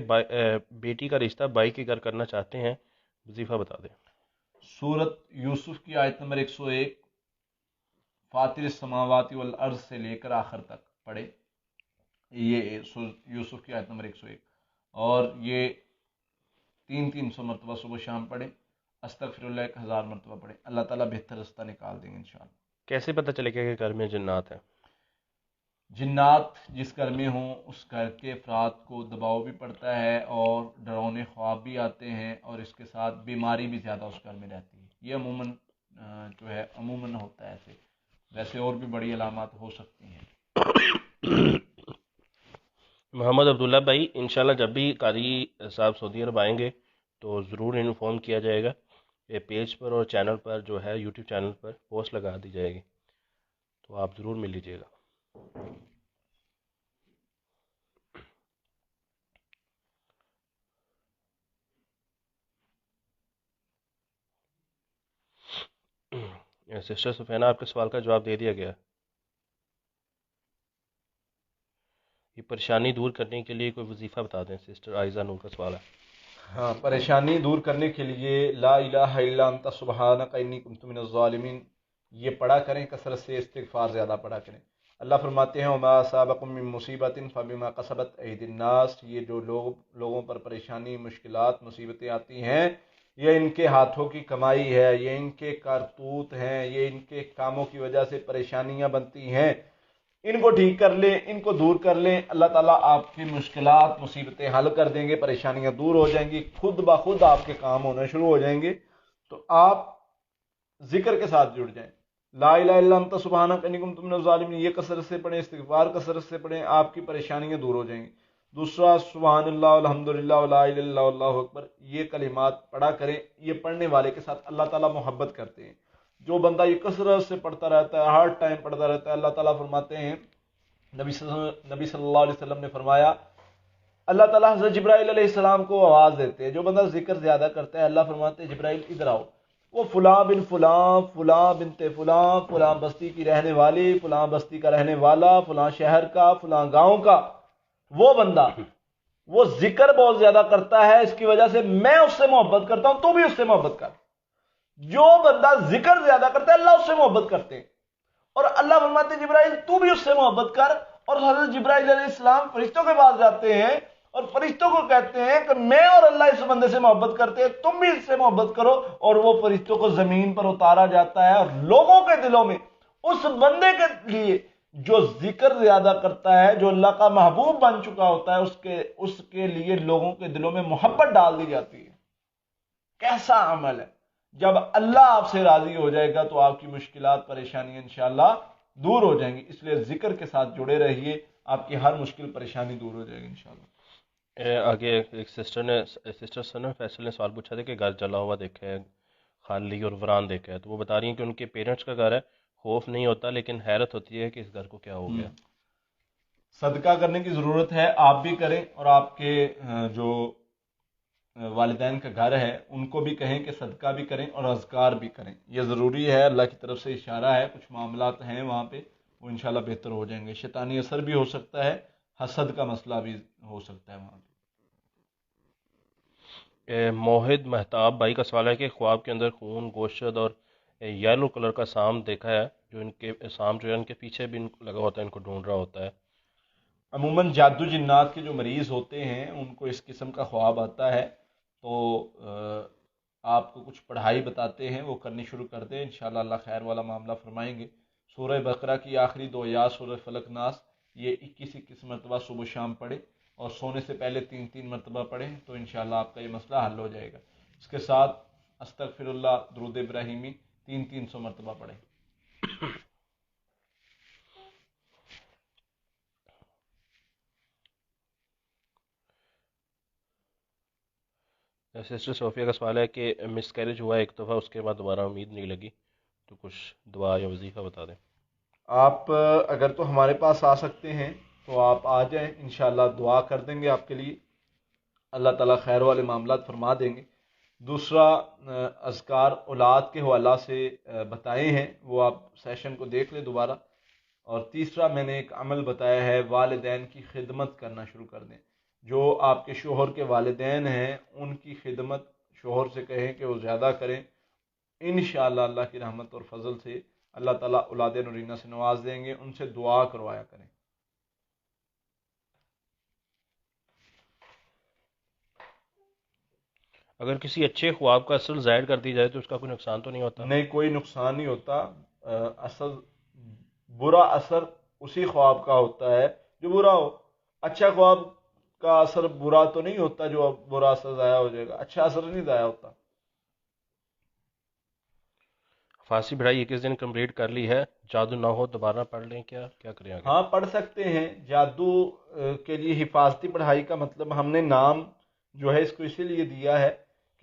بیٹی کا رشتہ بھائی کے گھر کرنا چاہتے ہیں، وظیفہ بتا دیں۔ سورت یوسف کی آیت نمبر 101، فاطر السماوات والارض سے لے کر آخر تک پڑھے، یہ سورت یوسف کی آیت نمبر 101، اور یہ 300 مرتبہ صبح شام پڑھیں، استغفر اللہ 1000 مرتبہ پڑھیں، اللہ تعالیٰ بہتر رستہ نکال دیں گے انشاءاللہ۔ کیسے پتہ چلے گا کہ گھر میں جنات ہیں؟ جنات جس گھر میں ہوں اس گھر کے افراد کو دباؤ بھی پڑتا ہے، اور ڈراؤنے خواب بھی آتے ہیں، اور اس کے ساتھ بیماری بھی زیادہ اس گھر میں رہتی ہے، یہ عموماً جو ہے عموماً ہوتا ہے ایسے، ویسے اور بھی بڑی علامات ہو سکتی ہیں۔ محمد عبداللہ بھائی، انشاءاللہ جب بھی قاری صاحب سعودی عرب آئیں گے تو ضرور انفارم کیا جائے گا، یہ پیج پر اور چینل پر جو ہے یوٹیوب چینل پر پوسٹ لگا دی جائے گی، تو آپ ضرور مل لیجیے گا۔ سسٹر سفینہ، آپ کے سوال کا جواب دے دیا گیا۔ یہ پریشانی دور کرنے کے لیے کوئی وظیفہ بتا دیں، سسٹر عائزہ نور کا سوال ہے۔ ہاں، پریشانی دور کرنے کے لیے لا الہ الا انت سبحانک انی کنت من الظالمین یہ پڑھا کریں، کثرت سے استغفار زیادہ پڑھا کریں۔ اللہ فرماتے ہیں وما اصابکم من مصیبت فبما کسبت ایدی الناس، یہ جو لوگوں پر پریشانی، مشکلات، مصیبتیں آتی ہیں، یہ ان کے ہاتھوں کی کمائی ہے، یہ ان کے کارتوت ہیں، یہ ان کے کاموں کی وجہ سے پریشانیاں بنتی ہیں، ان کو ٹھیک کر لیں، ان کو دور کر لیں، اللہ تعالیٰ آپ کی مشکلات، مصیبتیں حل کر دیں گے، پریشانیاں دور ہو جائیں گی، خود بخود آپ کے کام ہونے شروع ہو جائیں گے۔ تو آپ ذکر کے ساتھ جڑ جائیں، لا الہ الا انت سبحانک انی کنت من الظالمین، یہ کثرت سے پڑھیں، استغفار کثرت سے پڑھیں، آپ کی پریشانیاں دور ہو جائیں گی۔ دوسرا، سبحان اللہ الحمدللہ ولا الہ الا اللہ واللہ اکبر، یہ کلمات پڑھا کریں، یہ پڑھنے والے کے ساتھ اللہ تعالیٰ محبت کرتے ہیں۔ جو بندہ یہ کثرت سے پڑھتا رہتا ہے، ہر ٹائم پڑھتا رہتا ہے، اللہ تعالیٰ فرماتے ہیں، نبی صلی اللہ علیہ وسلم نے فرمایا اللہ تعالیٰ حضرت جبرائیل علیہ السلام کو آواز دیتے ہیں. جو بندہ ذکر زیادہ کرتا ہے اللہ فرماتے ہیں جبرائیل ادھر آؤ. وہ فلاں بن فلاں، فلاں بنت فلاں، فلاں بستی کی رہنے والی، فلاں بستی کا رہنے والا، فلاں شہر کا، فلاں گاؤں کا وہ بندہ، وہ ذکر بہت زیادہ کرتا ہے، اس کی وجہ سے میں اس سے محبت کرتا ہوں، تو بھی اس سے محبت کر. جو بندہ ذکر زیادہ کرتا ہے اللہ اس سے محبت کرتے ہیں. اور اللہ فرماتے ہیں جبرائیل تو بھی اس سے محبت کر. اور حضرت جبرائیل علیہ السلام فرشتوں کے پاس جاتے ہیں اور فرشتوں کو کہتے ہیں کہ میں اور اللہ اس بندے سے محبت کرتے ہیں، تم بھی اس سے محبت کرو. اور وہ فرشتوں کو زمین پر اتارا جاتا ہے اور لوگوں کے دلوں میں اس بندے کے لیے جو ذکر زیادہ کرتا ہے، جو اللہ کا محبوب بن چکا ہوتا ہے، اس کے لیے لوگوں کے دلوں میں محبت ڈال دی جاتی ہے. کیسا عمل ہے! جب اللہ آپ سے راضی ہو جائے گا تو آپ کی مشکلات پریشانیاں انشاءاللہ دور ہو جائیں گی. اس لیے ذکر کے ساتھ جڑے رہیے، آپ کی ہر مشکل پریشانی دور ہو جائے گی انشاءاللہ. آگے ایک سسٹر سنم فیصل نے سوال پوچھا تھا کہ گھر جلا ہوا دیکھا ہے، خالی اور ویران دیکھا ہے، تو وہ بتا رہی ہیں کہ ان کے پیرنٹس کا گھر ہے، خوف نہیں ہوتا لیکن حیرت ہوتی ہے کہ اس گھر کو کیا ہو گیا. صدقہ کرنے کی ضرورت ہے، آپ بھی کریں اور آپ کے جو والدین کا گھر ہے ان کو بھی کہیں کہ صدقہ بھی کریں اور اذکار بھی کریں. یہ ضروری ہے، اللہ کی طرف سے اشارہ ہے. کچھ معاملات ہیں وہاں پہ وہ انشاءاللہ بہتر ہو جائیں گے. شیطانی اثر بھی ہو سکتا ہے، حسد کا مسئلہ بھی ہو سکتا ہے وہاں پہ. موہد مہتاب بھائی کا سوال ہے کہ خواب کے اندر خون، گوشت اور یلو کلر کا سام دیکھا ہے، جو ان کے سام جو ہے ان کے پیچھے بھی لگا ہوتا ہے، ان کو ڈھونڈ رہا ہوتا ہے. عموماً جادو جنات کے جو مریض ہوتے ہیں ان کو اس قسم کا خواب آتا ہے تو آپ کو کچھ پڑھائی بتاتے ہیں، وہ کرنی شروع کر دیں، انشاءاللہ اللہ خیر والا معاملہ فرمائیں گے. سورہ بقرہ کی آخری 2 آیات، سورہ فلق ناس، یہ 21 مرتبہ صبح و شام پڑھیں اور سونے سے پہلے 3 مرتبہ پڑھیں تو انشاءاللہ آپ کا یہ مسئلہ حل ہو جائے گا. اس کے ساتھ استغفر اللہ، درود ابراہیمی 300 مرتبہ پڑھیں. سسٹر صوفیہ کا سوال ہے کہ مس کیریج ہوا ایک دفعہ، اس کے بعد دوبارہ امید نہیں لگی، تو کچھ دعا یا وظیفہ بتا دیں. آپ اگر تو ہمارے پاس آ سکتے ہیں تو آپ آ جائیں، انشاءاللہ دعا کر دیں گے آپ کے لیے، اللہ تعالیٰ خیر والے معاملات فرما دیں گے. دوسرا اذکار اولاد کے حوالہ سے بتائے ہیں، وہ آپ سیشن کو دیکھ لیں دوبارہ. اور تیسرا میں نے ایک عمل بتایا ہے، والدین کی خدمت کرنا شروع کر دیں. جو آپ کے شوہر کے والدین ہیں ان کی خدمت شوہر سے کہیں کہ وہ زیادہ کریں. انشاءاللہ اللہ کی رحمت اور فضل سے اللہ تعالیٰ اولاد نورینہ سے نواز دیں گے. ان سے دعا کروایا کریں. اگر کسی اچھے خواب کا اصل ظاہر کر دی جائے تو اس کا کوئی نقصان تو نہیں ہوتا؟ نہیں، کوئی نقصان نہیں ہوتا. اصل برا اثر اسی خواب کا ہوتا ہے جو برا ہو. اچھا خواب کا اثر برا تو نہیں ہوتا جو برا اثر ضائع ہو جائے گا، اچھا اثر نہیں ضائع ہوتا. فارسی پڑھائی 21 دن کمپلیٹ کر لی ہے، جادو نہ ہو دوبارہ پڑھ لیں، کیا کریں آگے؟ ہاں پڑھ سکتے ہیں. جادو کے لیے حفاظتی پڑھائی کا مطلب ہم نے نام جو ہے اس کو اسی لیے دیا ہے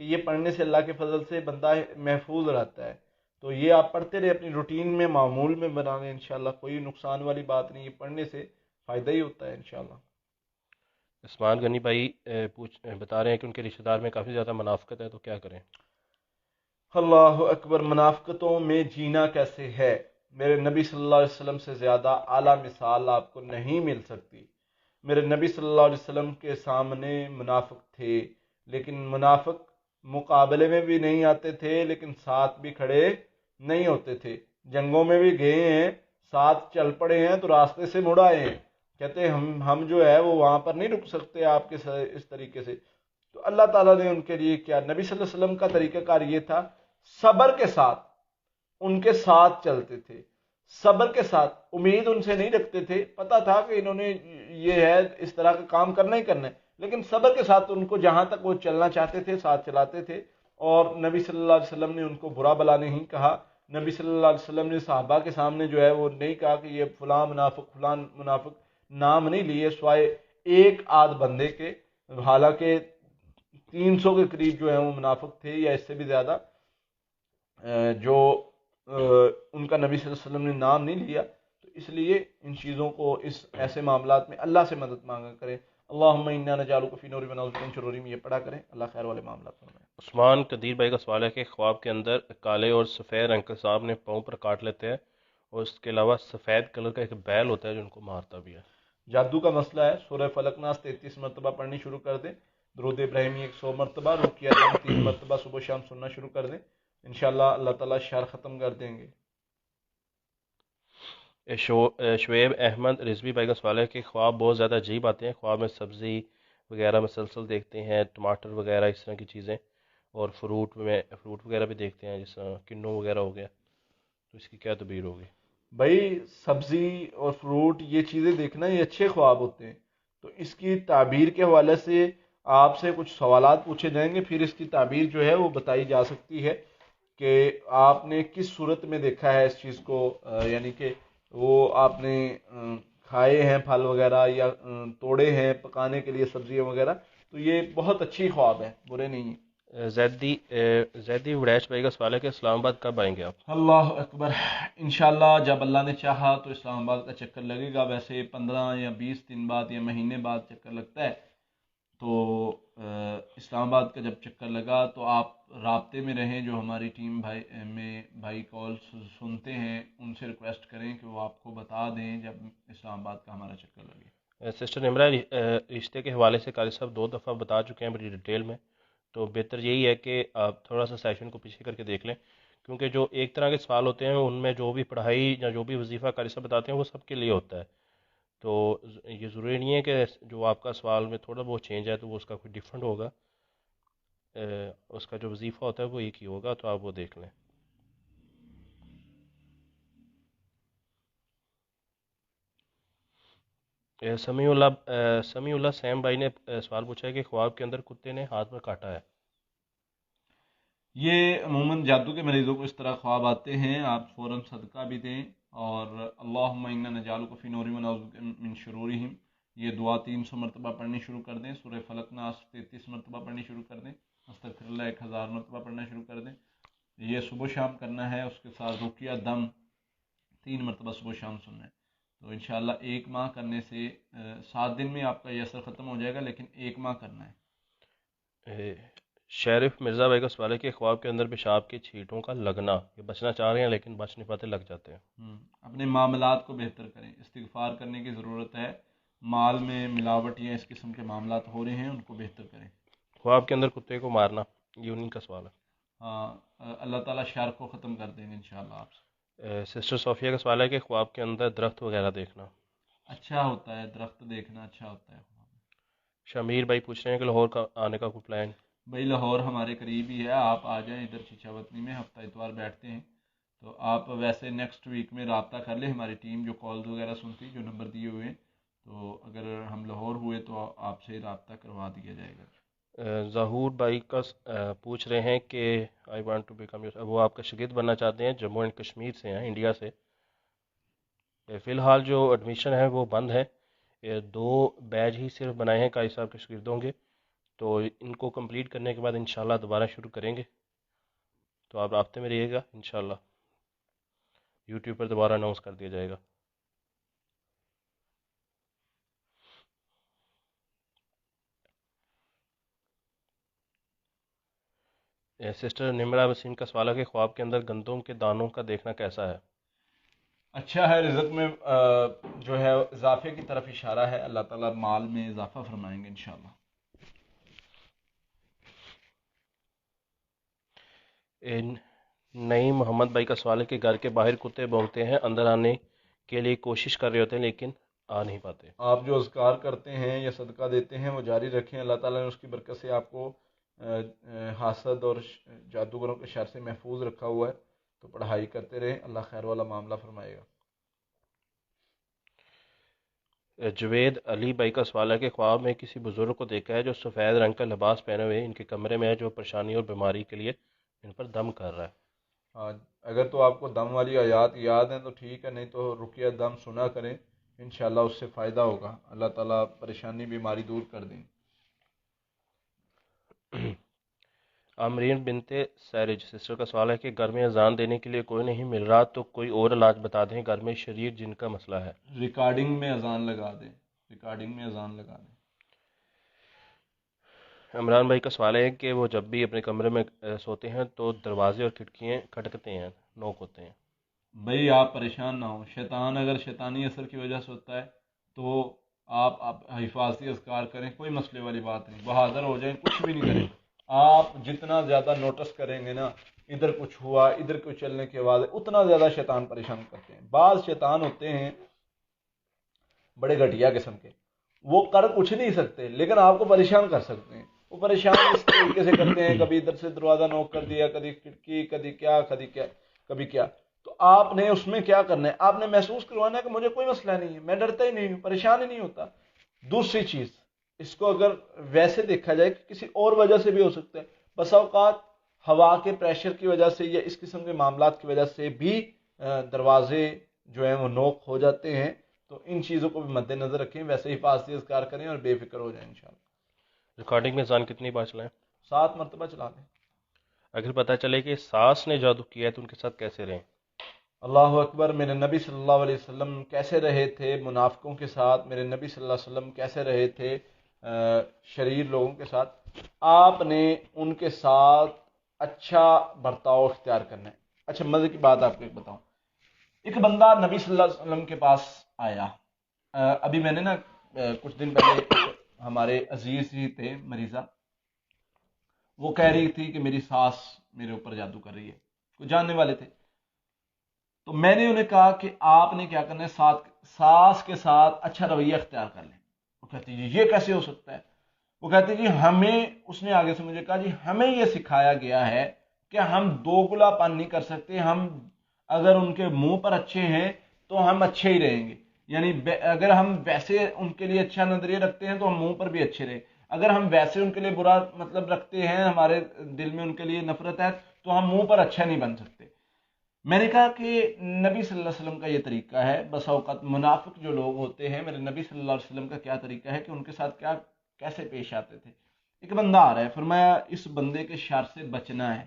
کہ یہ پڑھنے سے اللہ کے فضل سے بندہ محفوظ رہتا ہے. تو یہ آپ پڑھتے رہے، اپنی روٹین میں معمول میں بنا لیں، انشاءاللہ کوئی نقصان والی بات نہیں. یہ پڑھنے سے فائدہ ہی ہوتا ہے انشاءاللہ. عثمان غنی بھائی بتا رہے ہیں کہ ان کے رشتہ دار میں کافی زیادہ منافقت ہے، تو کیا کریں؟ اللہ اکبر. منافقتوں میں جینا کیسے ہے؟ میرے نبی صلی اللہ علیہ وسلم سے زیادہ اعلیٰ مثال آپ کو نہیں مل سکتی. میرے نبی صلی اللہ علیہ وسلم کے سامنے منافق تھے، لیکن منافق مقابلے میں بھی نہیں آتے تھے، لیکن ساتھ بھی کھڑے نہیں ہوتے تھے. جنگوں میں بھی گئے ہیں، ساتھ چل پڑے ہیں تو راستے سے مڑ آئے ہیں. کہتے ہیں ہم جو ہے وہ وہاں پر نہیں رک سکتے آپ کے اس طریقے سے. تو اللہ تعالیٰ نے ان کے لیے کیا، نبی صلی اللہ علیہ وسلم کا طریقہ کار یہ تھا، صبر کے ساتھ ان کے ساتھ چلتے تھے. صبر کے ساتھ، امید ان سے نہیں رکھتے تھے، پتہ تھا کہ انہوں نے یہ ہے اس طرح کا کام کرنا ہی کرنا ہے، لیکن صبر کے ساتھ ان کو جہاں تک وہ چلنا چاہتے تھے ساتھ چلاتے تھے. اور نبی صلی اللہ علیہ وسلم نے ان کو برا بلا نہیں کہا. نبی صلی اللہ علیہ وسلم نے صحابہ کے سامنے جو ہے وہ نہیں کہا کہ یہ فلاں منافق فلاں منافق، نام نہیں لیے سوائے ایک آدھ بندے کے. حالانکہ 300 کے قریب جو ہے وہ منافق تھے یا اس سے بھی زیادہ، جو ان کا نبی صلی اللہ علیہ وسلم نے نام نہیں لیا. تو اس لیے ان چیزوں کو، اس ایسے معاملات میں اللہ سے مدد مانگا کریں. اللہم انا نجعلک فی نور ونعوذ بک من شرور، یہ پڑھا کریں، اللہ خیر والے معاملات فرمائے۔ عثمان قدیر بھائی کا سوال ہے کہ خواب کے اندر کالے اور سفید رنگ کے سانپ نے پاؤں پر کاٹ لیتے ہیں اور اس کے علاوہ سفید کلر کا ایک بیل ہوتا ہے جو ان کو مارتا بھی ہے۔ جادو کا مسئلہ ہے، سورہ فلق ناس 33 مرتبہ پڑھنی شروع کر دیں، درود ابراہیمی 100 مرتبہ، رقیہ 3 مرتبہ صبح شام سننا شروع کر دیں، انشاءاللہ اللہ تعالیٰ شر ختم کر دیں گے۔ شعیب احمد رضوی بھائی کا سوال ہے کہ خواب بہت زیادہ عجیب آتے ہیں، خواب میں سبزی وغیرہ مسلسل دیکھتے ہیں، ٹماٹر وغیرہ اس طرح کی چیزیں، اور فروٹ وغیرہ بھی دیکھتے ہیں، جس طرح کنو وغیرہ ہو گیا، تو اس کی کیا تعبیر ہوگی؟ بھائی سبزی اور فروٹ یہ چیزیں دیکھنا یہ اچھے خواب ہوتے ہیں، تو اس کی تعبیر کے حوالے سے آپ سے کچھ سوالات پوچھے جائیں گے، پھر اس کی تعبیر جو ہے وہ بتائی جا سکتی ہے کہ آپ نے کس صورت میں دیکھا ہے اس چیز کو، یعنی کہ وہ آپ نے کھائے ہیں پھل وغیرہ یا توڑے ہیں پکانے کے لیے سبزیاں وغیرہ، تو یہ بہت اچھی خواب ہے، برے نہیں ہیں۔ زیدی وڑیش بھائی کا سوال ہے کہ اسلام آباد کب آئیں گے آپ؟ اللہ اکبر، انشاءاللہ جب اللہ نے چاہا تو اسلام آباد کا چکر لگے گا، ویسے 15 یا 20 دن بعد یا مہینے بعد چکر لگتا ہے، تو اسلام آباد کا جب چکر لگا تو آپ رابطے میں رہیں، جو ہماری ٹیم بھائی کال سنتے ہیں ان سے ریکویسٹ کریں کہ وہ آپ کو بتا دیں جب اسلام آباد کا ہمارا چکر لگے۔ سسٹر نمرہ رشتے کے حوالے سے قاری صاحب 2 دفعہ بتا چکے ہیں بڑی ڈیٹیل میں، تو بہتر یہی ہے کہ آپ تھوڑا سا سیشن کو پیچھے کر کے دیکھ لیں، کیونکہ جو ایک طرح کے سوال ہوتے ہیں ان میں جو بھی پڑھائی یا جو بھی وظیفہ قاری صاحب بتاتے ہیں وہ سب کے لیے ہوتا ہے، تو یہ ضروری نہیں ہے کہ جو آپ کا سوال میں تھوڑا بہت چینج ہے تو وہ اس کا کوئی ڈیفرنٹ ہوگا، اس کا جو وظیفہ ہوتا ہے وہ ایک ہی ہوگا، تو آپ وہ دیکھ لیں۔ سمیع اللہ سیم بھائی نے سوال پوچھا ہے کہ خواب کے اندر کتے نے ہاتھ میں کاٹا ہے۔ یہ عموماً جادو کے مریضوں کو اس طرح خواب آتے ہیں، آپ فوراً صدقہ بھی دیں، اور اللہم انا نجعلک فی نور ونعوذ بک من شرورہم یہ دعا 300 مرتبہ پڑھنی شروع کر دیں، سورہ فلق ناس 33 مرتبہ پڑھنی شروع کر دیں، استغفر اللہ 1000 مرتبہ پڑھنا شروع کر دیں، یہ صبح شام کرنا ہے، اس کے ساتھ رقیہ دم 3 مرتبہ صبح شام سننا ہے، تو انشاءاللہ 1 ماہ کرنے سے 7 دن میں آپ کا یہ اثر ختم ہو جائے گا، لیکن 1 ماہ کرنا ہے۔ شیرف مرزا بھائی کا سوال ہے کہ خواب کے اندر پیشاب کی چھینٹوں کا لگنا، یہ بچنا چاہ رہے ہیں لیکن بچ نہیں پاتے، لگ جاتے ہیں۔ اپنے معاملات کو بہتر کریں، استغفار کرنے کی ضرورت ہے، مال میں ملاوٹ یا اس قسم کے معاملات ہو رہے ہیں ان کو بہتر کریں۔ خواب کے اندر کتے کو مارنا، یہ انہیں کا سوال ہے۔ ہاں، اللہ تعالیٰ شر کو ختم کر دیں گے انشاءاللہ آپ سے۔ سسٹر صوفیہ کا سوال ہے کہ خواب کے اندر درخت وغیرہ دیکھنا اچھا ہوتا ہے، درخت دیکھنا اچھا ہوتا ہے۔ شمیر بھائی پوچھ رہے ہیں کہ لاہور کا آنے کا کوئی پلان؟ بھائی لاہور ہمارے قریب ہی ہے، آپ آ جائیں ادھر چچا وطنی میں، ہفتہ اتوار بیٹھتے ہیں، تو آپ ویسے نیکسٹ ویک میں رابطہ کر لیں، ہماری ٹیم جو کالز وغیرہ سنتی جو نمبر دیے ہوئے ہیں، تو اگر ہم لاہور ہوئے تو آپ سے رابطہ کروا دیا جائے گا۔ ظہور بھائی کا پوچھ رہے ہیں کہ I want to become your, وہ آپ کا شاگرد بننا چاہتے ہیں، جموں اینڈ کشمیر سے ہیں، انڈیا سے۔ فی الحال جو ایڈمیشن ہے وہ بند ہے، 2 بیچ ہی صرف بنائے ہیں، قاری صاحب کے شاگرد ہوں گے، تو ان کو کمپلیٹ کرنے کے بعد انشاءاللہ دوبارہ شروع کریں گے، تو آپ رابطے میں رہیے گا، انشاءاللہ یوٹیوب پر دوبارہ اناؤنس کر دیا جائے گا۔ سسٹر نمرہ وسیم کا سوال ہے کہ خواب کے اندر گندم کے دانوں کا دیکھنا کیسا ہے؟ اچھا ہے، رزق میں جو ہے اضافے کی طرف اشارہ ہے، اللہ تعالیٰ مال میں اضافہ فرمائیں گے انشاءاللہ۔ نئی محمد بھائی کا سوال ہے کہ گھر کے باہر کتے بھونکتے ہیں، اندر آنے کے لیے کوشش کر رہے ہوتے ہیں لیکن آ نہیں پاتے۔ آپ جو اذکار کرتے ہیں یا صدقہ دیتے ہیں وہ جاری رکھیں، اللہ تعالیٰ نے اس کی برکت سے آپ کو حاسد اور جادوگروں کے شر سے محفوظ رکھا ہوا ہے، تو پڑھائی کرتے رہیں، اللہ خیر والا معاملہ فرمائے گا۔ جوید علی بھائی کا سوال ہے کہ خواب میں کسی بزرگ کو دیکھا ہے جو سفید رنگ کا لباس پہنے ہوئے ان کے کمرے میں ہے، جو پریشانی اور بیماری کے لیے ان پر دم کر رہا ہے۔ ہاں، اگر تو آپ کو دم والی آیات یاد ہیں تو ٹھیک ہے، نہیں تو رقیہ دم سنا کریں، انشاءاللہ اس سے فائدہ ہوگا، اللہ تعالیٰ پریشانی بیماری دور کر دیں۔ آمرین بنت سیرج سسٹر کا سوال ہے کہ گھر میں اذان دینے کے لیے کوئی نہیں مل رہا تو کوئی اور علاج بتا دیں، گھر میں شریر جن کا مسئلہ ہے۔ ریکارڈنگ میں اذان لگا دیں، ریکارڈنگ میں اذان لگا دیں۔ عمران بھائی کا سوال ہے کہ وہ جب بھی اپنے کمرے میں سوتے ہیں تو دروازے اور کھڑکیاں کھٹکتے ہیں، نوک ہوتے ہیں۔ بھائی آپ پریشان نہ ہوں، شیطان اگر شیطانی اثر کی وجہ سے ہوتا ہے تو آپ حفاظتی اذکار کریں، کوئی مسئلے والی بات نہیں، بہادر ہو جائیں، کچھ بھی نہیں کریں۔ آپ جتنا زیادہ نوٹس کریں گے نا ادھر کچھ ہوا، ادھر کچھ چلنے کی آواز ہے، اتنا زیادہ شیطان پریشان کرتے ہیں۔ بعض شیطان ہوتے ہیں بڑے گھٹیا قسم کے، وہ کر کچھ نہیں سکتے لیکن آپ کو پریشان کر سکتے ہیں۔ وہ پریشان اس طریقے سے کرتے ہیں، کبھی ادھر سے دروازہ نوک کر دیا، کبھی کھڑکی، کبھی کیا کبھی کیا کبھی کیا۔ تو آپ نے اس میں کیا کرنا ہے، آپ نے محسوس کروانا ہے کہ مجھے کوئی مسئلہ نہیں ہے، میں ڈرتا ہی نہیں ہوں، پریشان ہی نہیں ہوتا۔ دوسری چیز، اس کو اگر ویسے دیکھا جائے کہ کسی اور وجہ سے بھی ہو سکتا ہے، بسا اوقات ہوا کے پریشر کی وجہ سے یا اس قسم کے معاملات کی وجہ سے بھی دروازے جو ہیں وہ نوک ہو جاتے ہیں۔ تو ان چیزوں کو بھی مد نظر رکھیں، ویسے ہی حفاظتی اذکار کریں اور بے فکر ہو جائیں انشاءاللہ۔ ریکارڈنگ میں اذان کتنی بار چلائیں؟ 7 مرتبہ چلا دیں۔ اگر پتہ چلے کہ ساس نے جادو کیا ہے تو ان کے ساتھ کیسے رہیں؟ اللہ اکبر، میرے نبی صلی اللہ علیہ وسلم کیسے رہے تھے منافقوں کے ساتھ، میرے نبی صلی اللہ علیہ وسلم کیسے رہے تھے شریر لوگوں کے ساتھ۔ آپ نے ان کے ساتھ اچھا برتاؤ اختیار کرنا ہے۔ اچھا مزے کی بات آپ کو ایک بتاؤں، ایک بندہ نبی صلی اللہ علیہ وسلم کے پاس آیا۔ ابھی میں نے نا کچھ دن پہلے ہمارے عزیز ہی تھے مریضہ، وہ کہہ رہی تھی کہ میری ساس میرے اوپر جادو کر رہی ہے، کوئی جاننے والے تھے۔ تو میں نے انہیں کہا کہ آپ نے کیا کرنا ہے، ساس کے ساتھ اچھا رویہ اختیار کر لیں۔ وہ کہتی جی یہ کیسے ہو سکتا ہے؟ وہ کہتے جی ہمیں، اس نے آگے سے مجھے کہا جی ہمیں یہ سکھایا گیا ہے کہ ہم دوگلا پن نہیں کر سکتے، ہم اگر ان کے منہ پر اچھے ہیں تو ہم اچھے ہی رہیں گے، یعنی اگر ہم ویسے ان کے لیے اچھا نظریہ رکھتے ہیں تو ہم منہ پر بھی اچھے رہیں، اگر ہم ویسے ان کے لیے برا مطلب رکھتے ہیں، ہمارے دل میں ان کے لیے نفرت ہے تو ہم منہ پر اچھا نہیں بن سکتے۔ میں نے کہا کہ نبی صلی اللہ علیہ وسلم کا یہ طریقہ ہے، بس اوقات منافق جو لوگ ہوتے ہیں، میرے نبی صلی اللہ علیہ وسلم کا کیا طریقہ ہے کہ ان کے ساتھ کیسے پیش آتے تھے۔ ایک بندہ آ رہا ہے، فرمایا اس بندے کے شر سے بچنا ہے۔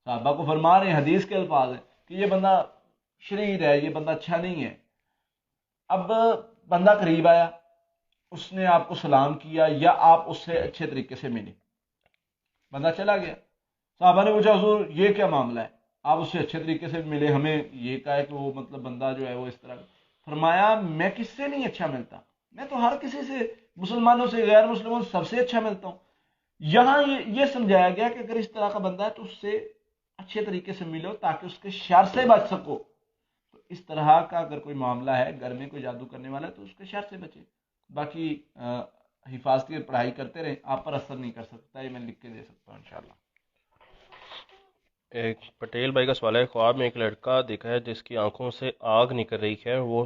صحابہ کو فرما رہے ہیں، حدیث کے الفاظ ہیں کہ یہ بندہ شریر ہے، یہ بندہ اچھا نہیں ہے۔ اب بندہ قریب آیا، اس نے آپ کو سلام کیا یا آپ اس سے اچھے طریقے سے ملے، بندہ چلا گیا۔ صحابہ نے پوچھا حضور یہ کیا معاملہ ہے، آپ اس سے اچھے طریقے سے ملے، ہمیں یہ کہا ہے کہ وہ مطلب بندہ جو ہے وہ اس طرح۔ فرمایا میں کس سے نہیں اچھا ملتا، میں تو ہر کسی سے، مسلمانوں سے، غیر مسلموں سے، سب سے اچھا ملتا ہوں۔ یہاں یہ سمجھایا گیا کہ اگر اس طرح کا بندہ ہے تو اس سے اچھے طریقے سے ملو تاکہ اس کے شر سے بچ سکو۔ تو اس طرح کا اگر کوئی معاملہ ہے، گھر میں کوئی جادو کرنے والا ہے تو اس کے شر سے بچے۔ باقی حفاظتی پڑھائی کرتے رہیں، آپ پر اثر نہیں کر سکتا، یہ میں لکھ کے دے سکتا ہوں انشاءاللہ۔ ایک پٹیل بھائی کا سوال ہے، خواب میں ایک لڑکا دیکھا ہے جس کی آنکھوں سے آگ نکل رہی ہے، وہ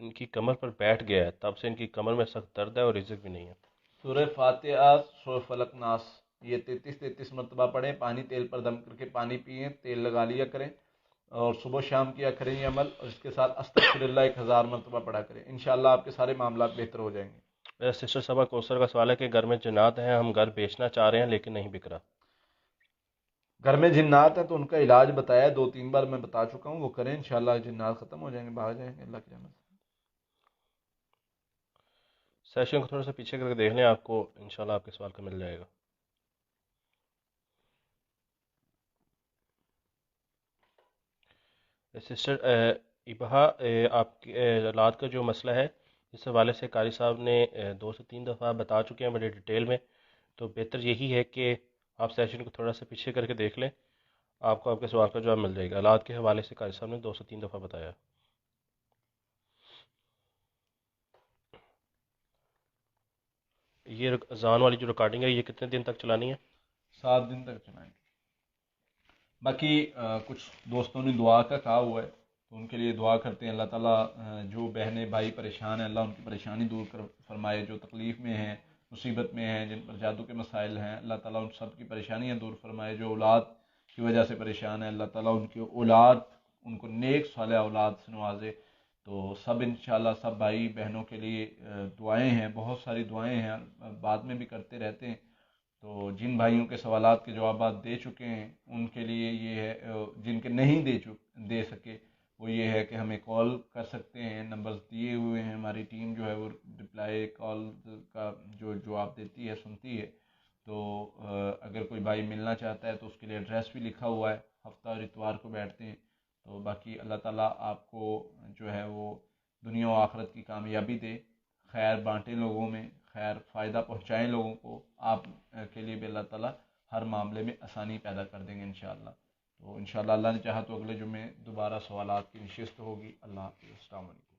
ان کی کمر پر بیٹھ گیا ہے، تب سے ان کی کمر میں سخت درد ہے اور رزق بھی نہیں ہے۔ سورہ فاتحہ، سورہ فلق، ناس، یہ 33 مرتبہ پڑھیں، پانی تیل پر دم کر کے پانی پئیں، تیل لگا لیا کریں اور صبح شام کیا کریں یہ عمل، اور اس کے ساتھ استغفر اللہ 1000 مرتبہ پڑھا کریں، انشاءاللہ آپ کے سارے معاملات بہتر ہو جائیں گے۔ سسٹر صبا کوثر کا سوال ہے کہ گھر میں جنات ہیں، ہم گھر بیچنا چاہ رہے ہیں لیکن نہیں بک رہا۔ گھر میں جنات ہیں تو ان کا علاج بتایا، 2-3 بار میں بتا چکا ہوں، وہ کریں، انشاءاللہ جنات ختم ہو جائیں گے، بھاگ جائیں گے اللہ کی رحمت سے۔ سیشن کو تھوڑا سا پیچھے کر کے دیکھ لیں، آپ کو انشاءاللہ آپ کے سوال کا مل جائے گا۔ سسٹر ابہا، آپ کی اولاد کا جو مسئلہ ہے اس حوالے سے قاری صاحب نے 2 سے 3 دفعہ بتا چکے ہیں بڑے ڈیٹیل میں، تو بہتر یہی ہے کہ آپ سیشن کو تھوڑا سا پیچھے کر کے دیکھ لیں، آپ کو آپ کے سوال کا جواب مل جائے گا۔ اولاد کے حوالے سے قاری صاحب نے 2 سے 3 دفعہ بتایا۔ یہ اذان والی جو ریکارڈنگ ہے یہ کتنے دن تک چلانی ہے؟ 7 دن تک چلائیں گے۔ باقی کچھ دوستوں نے دعا کا کہا ہوا ہے تو ان کے لیے دعا کرتے ہیں، اللہ تعالیٰ جو بہنیں بھائی پریشان ہیں، اللہ ان کی پریشانی دور کر فرمائے، جو تکلیف میں ہیں، مصیبت میں ہیں، جن پر جادو کے مسائل ہیں، اللہ تعالیٰ ان سب کی پریشانیاں دور فرمائے، جو اولاد کی وجہ سے پریشان ہیں، اللہ تعالیٰ ان کی اولاد، ان کو نیک صالح اولاد سے نوازے۔ تو سب انشاءاللہ سب بھائی بہنوں کے لیے دعائیں ہیں، بہت ساری دعائیں ہیں، بعد میں بھی کرتے رہتے ہیں۔ تو جن بھائیوں کے سوالات کے جوابات دے چکے ہیں ان کے لیے یہ ہے، جن کے نہیں دے سکے وہ یہ ہے کہ ہمیں کال کر سکتے ہیں، نمبرز دیے ہوئے ہیں، ہماری ٹیم جو ہے وہ رپلائی کال کا جو جواب دیتی ہے، سنتی ہے، تو اگر کوئی بھائی ملنا چاہتا ہے تو اس کے لیے ایڈریس بھی لکھا ہوا ہے، ہفتہ اور اتوار کو بیٹھتے ہیں۔ تو باقی اللہ تعالیٰ آپ کو جو ہے وہ دنیا و آخرت کی کامیابی دے، خیر بانٹیں لوگوں میں، خیر فائدہ پہنچائیں لوگوں کو، آپ کے لیے بھی اللہ تعالیٰ ہر معاملے میں آسانی پیدا کر دیں گے انشاءاللہ۔ تو انشاءاللہ اللہ نے چاہا تو اگلے جمعے دوبارہ سوالات کی نشست ہوگی۔ اللہ حافظ، السلام علیکم۔